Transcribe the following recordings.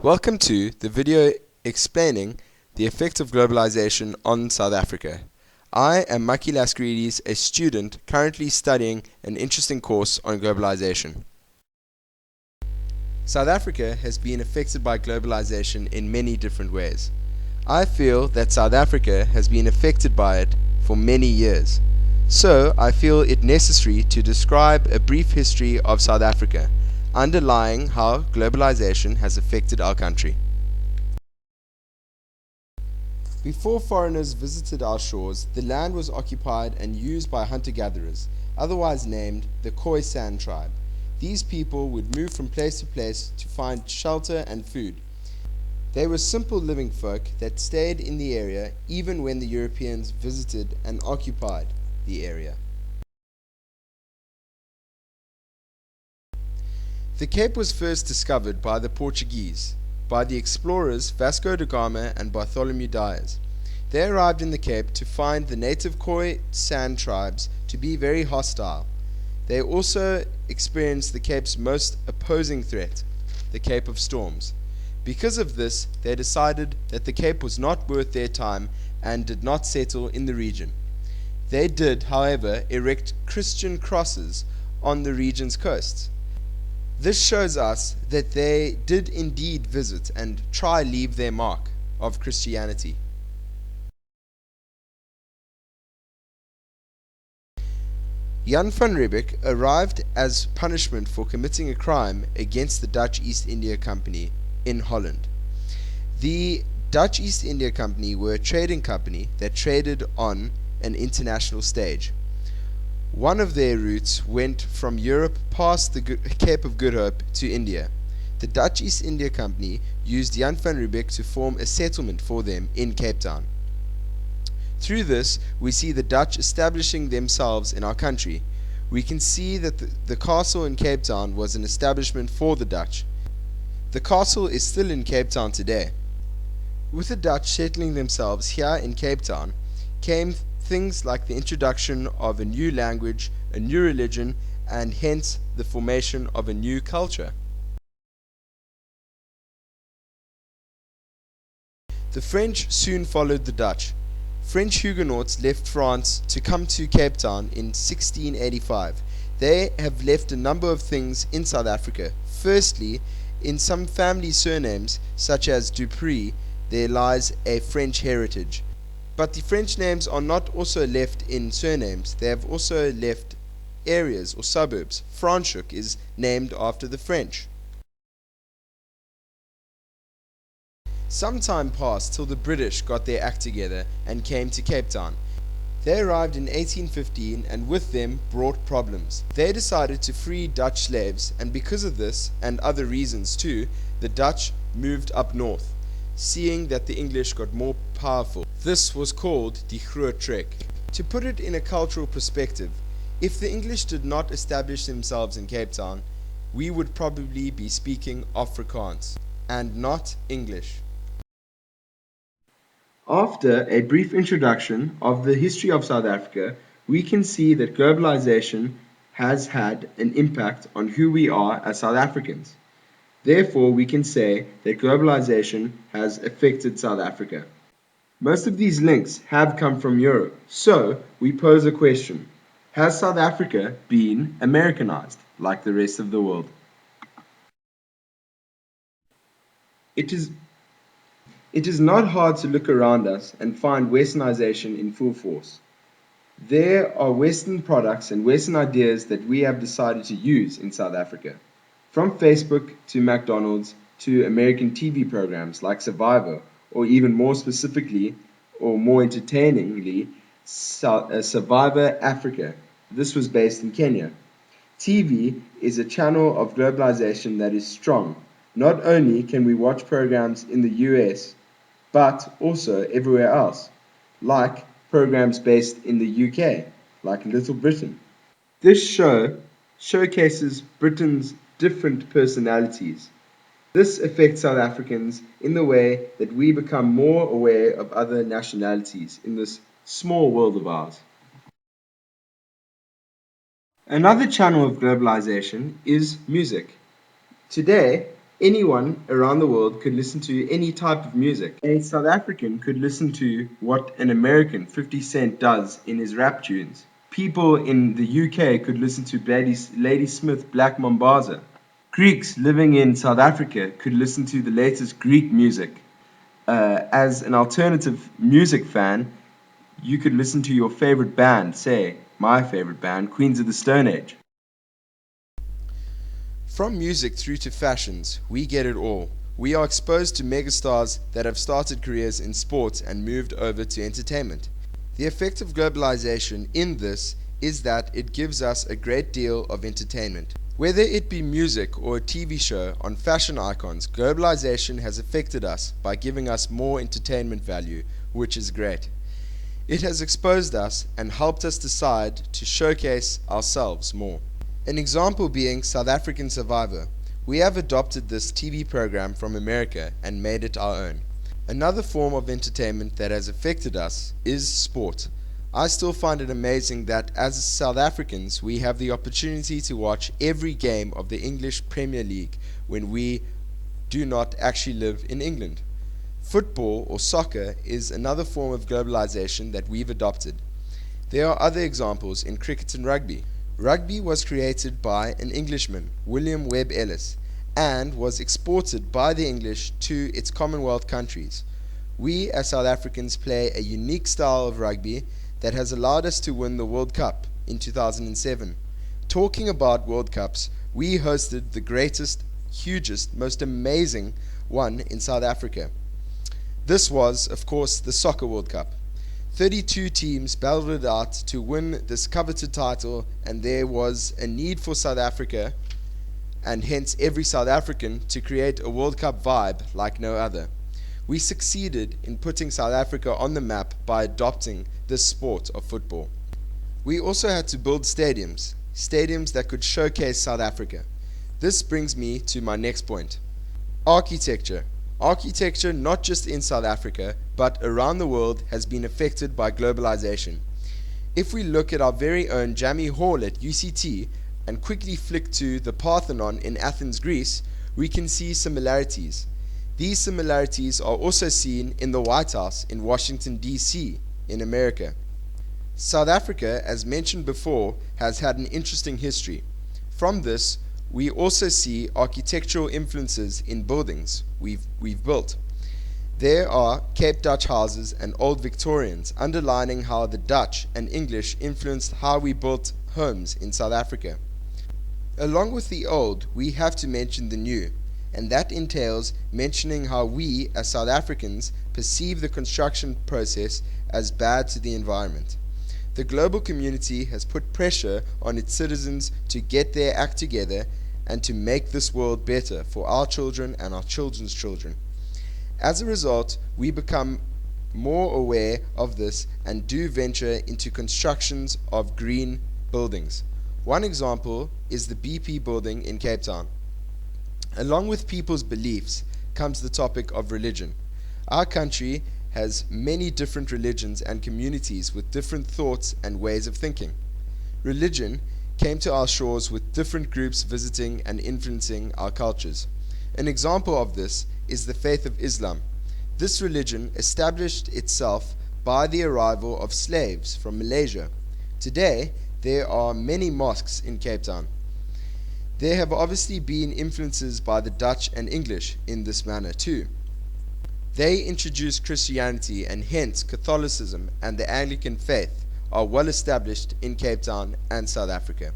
Welcome to the video explaining the effect of globalization on South Africa. I am Laskarides, a student currently studying an interesting course on globalization. South Africa has been affected by globalization in many different ways. I feel that South Africa has been affected by it for many years. So I feel it necessary to describe a brief history of South Africa, underlying how globalization has affected our country. Before foreigners visited our shores, the land was occupied and used by hunter-gatherers, otherwise named the Khoisan tribe. These people would move from place to place to find shelter and food. They were simple living folk that stayed in the area even when the Europeans visited and occupied the area. The Cape was first discovered by the Portuguese, by the explorers Vasco da Gama and Bartholomew Dias. They arrived in the Cape to find the native Khoisan tribes to be very hostile. They also experienced the Cape's most opposing threat, the Cape of Storms. Because of this, they decided that the Cape was not worth their time and did not settle in the region. They did, however, erect Christian crosses on the region's coasts. This shows us that they did indeed visit and try leave their mark of Christianity. Jan van Riebeeck arrived as punishment for committing a crime against the Dutch East India Company in Holland. The Dutch East India Company were a trading company that traded on an international stage. One of their routes went from Europe past the Cape of Good Hope to India. The Dutch East India Company used Jan van Riebeeck to form a settlement for them in Cape Town. Through this, we see the Dutch establishing themselves in our country. We can see that the castle in Cape Town was an establishment for the Dutch. The castle is still in Cape Town today. With the Dutch settling themselves here in Cape Town, came things like the introduction of a new language, a new religion, and hence the formation of a new culture. The French soon followed the Dutch. French Huguenots left France to come to Cape Town in 1685. They have left a number of things in South Africa. Firstly, in some family surnames, such as Dupree, there lies a French heritage. But the French names are not also left in surnames. They have also left areas or suburbs. Franschhoek is named after the French. Some time passed till the British got their act together and came to Cape Town. They arrived in 1815 and with them brought problems. They decided to free Dutch slaves, and because of this and other reasons too, the Dutch moved up north, seeing that the English got more powerful. This was called die Groot Trek. To put it in a cultural perspective, if the English did not establish themselves in Cape Town, we would probably be speaking Afrikaans and not English. After a brief introduction of the history of South Africa, we can see that globalization has had an impact on who we are as South Africans. Therefore, we can say that globalization has affected South Africa. Most of these links have come from Europe, so we pose a question. Has South Africa been Americanized like the rest of the world? It is not hard to look around us and find westernization in full force. There are Western products and Western ideas that we have decided to use in South Africa. From Facebook to McDonald's to American TV programs like Survivor, or even more specifically or more entertainingly, Survivor Africa. This was based in Kenya. TV is a channel of globalization that is strong. Not only can we watch programs in the US, but also everywhere else, like programs based in the UK, like Little Britain. This show showcases Britain's different personalities. This affects South Africans in the way that we become more aware of other nationalities in this small world of ours. Another channel of globalization is music. Today, Anyone around the world could listen to any type of music. A South African could listen to what an American 50 Cent does in his rap tunes. People in the UK could listen to Lady Smith Black Mambaza. Greeks living in South Africa could listen to the latest Greek music. As an alternative music fan, you could listen to your favorite band, say, my favorite band, Queens of the Stone Age. From music through to fashions, we get it all. We are exposed to megastars that have started careers in sports and moved over to entertainment. The effect of globalization in this is that it gives us a great deal of entertainment. Whether it be music or a TV show on fashion icons, globalization has affected us by giving us more entertainment value, which is great. It has exposed us and helped us decide to showcase ourselves more. An example being South African Survivor. We have adopted this TV program from America and made it our own. Another form of entertainment that has affected us is sport. I still find it amazing that as South Africans we have the opportunity to watch every game of the English Premier League when we do not actually live in England. Football or soccer is another form of globalization that we've adopted. There are other examples in cricket and rugby. Rugby was created by an Englishman, William Webb Ellis, and was exported by the English to its Commonwealth countries. We as South Africans play a unique style of rugby that has allowed us to win the World Cup in 2007. Talking about World Cups, we hosted the greatest, hugest, most amazing one in South Africa. This was, of course, the Soccer World Cup. 32 teams battled it out to win this coveted title, and there was a need for South Africa, and hence every South African, to create a World Cup vibe like no other. We succeeded in putting South Africa on the map by adopting this sport of football. We also had to build stadiums that could showcase South Africa. This brings me to my next point. Architecture. Architecture, not just in South Africa, but around the world, has been affected by globalization. If we look at our very own Jammy Hall at UCT and quickly flick to the Parthenon in Athens, Greece, we can see similarities. These similarities are also seen in the White House in Washington, D.C., in America. South Africa, as mentioned before, has had an interesting history. From this, we also see architectural influences in buildings we've built. There are Cape Dutch houses and Old Victorians, underlining how the Dutch and English influenced how we built homes in South Africa. Along with the old, we have to mention the new, and that entails mentioning how we, as South Africans, perceive the construction process as bad to the environment. The global community has put pressure on its citizens to get their act together and to make this world better for our children and our children's children. As a result, we become more aware of this and do venture into constructions of green buildings. One example is the BP building in Cape Town. Along with people's beliefs comes the topic of religion. Our country has many different religions and communities with different thoughts and ways of thinking. Religion came to our shores with different groups visiting and influencing our cultures. An example of this is the faith of Islam. This religion established itself by the arrival of slaves from Malaysia. Today, there are many mosques in Cape Town. There have obviously been influences by the Dutch and English in this manner too. They introduced Christianity, and hence Catholicism and the Anglican faith are well established in Cape Town and South Africa.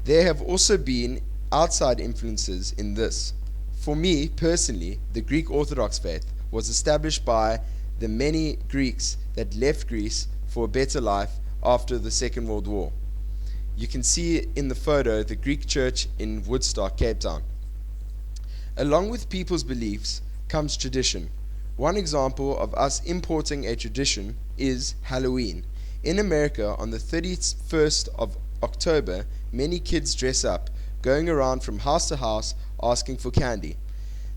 There have also been outside influences in this. For me personally, the Greek Orthodox faith was established by the many Greeks that left Greece for a better life after the Second World War. You can see in the photo the Greek church in Woodstock, Cape Town. Along with people's beliefs comes tradition. One example of us importing a tradition is Halloween. In America, on the 31st of October, many kids dress up, going around from house to house asking for candy.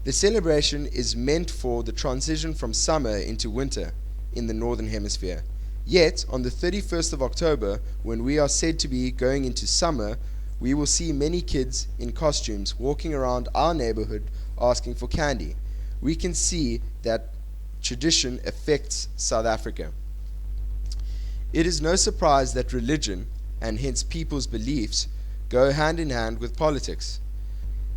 The celebration is meant for the transition from summer into winter in the Northern Hemisphere. Yet, on the 31st of October, when we are said to be going into summer, we will see many kids in costumes walking around our neighborhood asking for candy. We can see that tradition affects South Africa. It is no surprise that religion, and hence people's beliefs, go hand in hand with politics.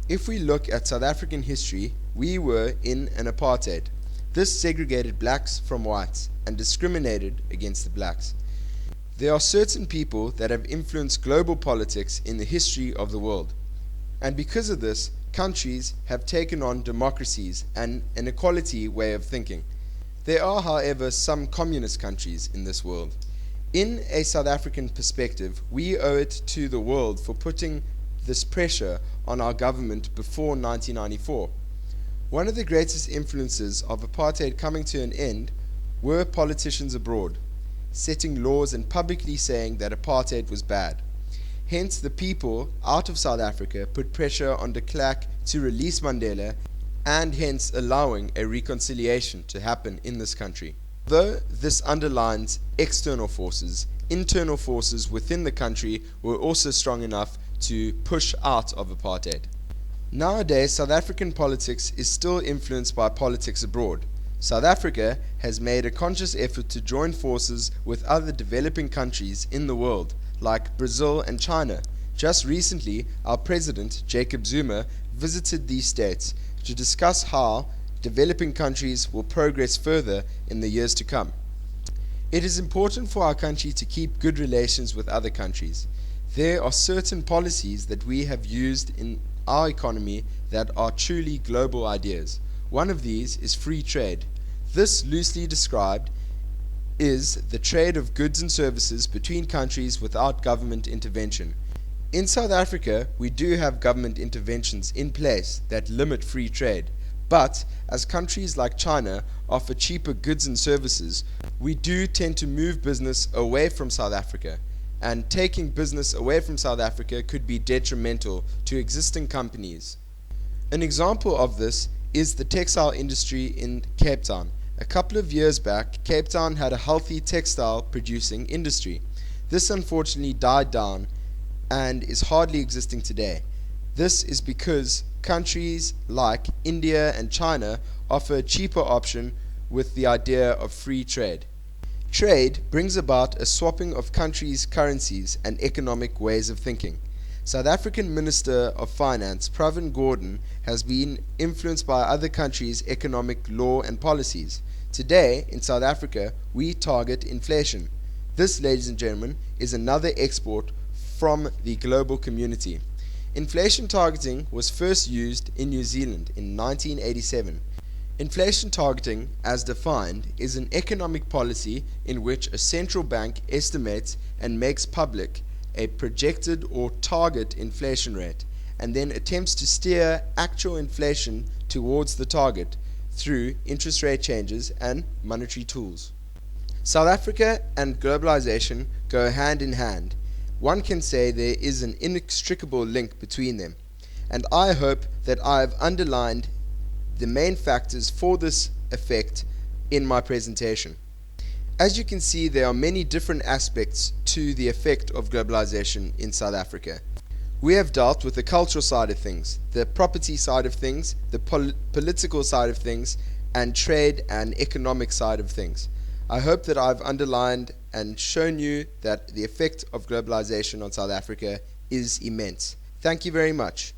If we look at South African history, we were in an apartheid. This segregated blacks from whites and discriminated against the blacks. There are certain people that have influenced global politics in the history of the world. And because of this, countries have taken on democracies and an equality way of thinking. There are, however, some communist countries in this world. In a South African perspective, we owe it to the world for putting this pressure on our government before 1994. One of the greatest influences of apartheid coming to an end were politicians abroad, setting laws and publicly saying that apartheid was bad. Hence, the people out of South Africa put pressure on de Klerk to release Mandela, and hence allowing a reconciliation to happen in this country. Though this underlines external forces, internal forces within the country were also strong enough to push out of apartheid. Nowadays, South African politics is still influenced by politics abroad. South Africa has made a conscious effort to join forces with other developing countries in the world, like Brazil and China. Just recently, our president, Jacob Zuma, visited these states to discuss how developing countries will progress further in the years to come. It is important for our country to keep good relations with other countries. There are certain policies that we have used in our economy that are truly global ideas. One of these is free trade. This, loosely described, is the trade of goods and services between countries without government intervention. In South Africa, we do have government interventions in place that limit free trade. But as countries like China offer cheaper goods and services, we do tend to move business away from South Africa. And taking business away from South Africa could be detrimental to existing companies. An example of this is the textile industry in Cape Town. A couple of years back, Cape Town had a healthy textile producing industry. This unfortunately died down and is hardly existing today. This is because countries like India and China offer a cheaper option with the idea of free trade. Trade brings about a swapping of countries' currencies and economic ways of thinking. South African Minister of Finance Pravin Gordhan has been influenced by other countries' economic law and policies. Today, in South Africa, we target inflation. This, ladies and gentlemen, is another export from the global community. Inflation targeting was first used in New Zealand in 1987. Inflation targeting, as defined, is an economic policy in which a central bank estimates and makes public a projected or target inflation rate, and then attempts to steer actual inflation towards the target through interest rate changes and monetary tools. South Africa and globalization go hand in hand. One can say there is an inextricable link between them, and I hope that I have underlined the main factors for this effect in my presentation. As you can see, there are many different aspects to the effect of globalization in South Africa. We have dealt with the cultural side of things, the property side of things, the political side of things, and trade and economic side of things. I hope that I've underlined and shown you that the effect of globalization on South Africa is immense. Thank you very much.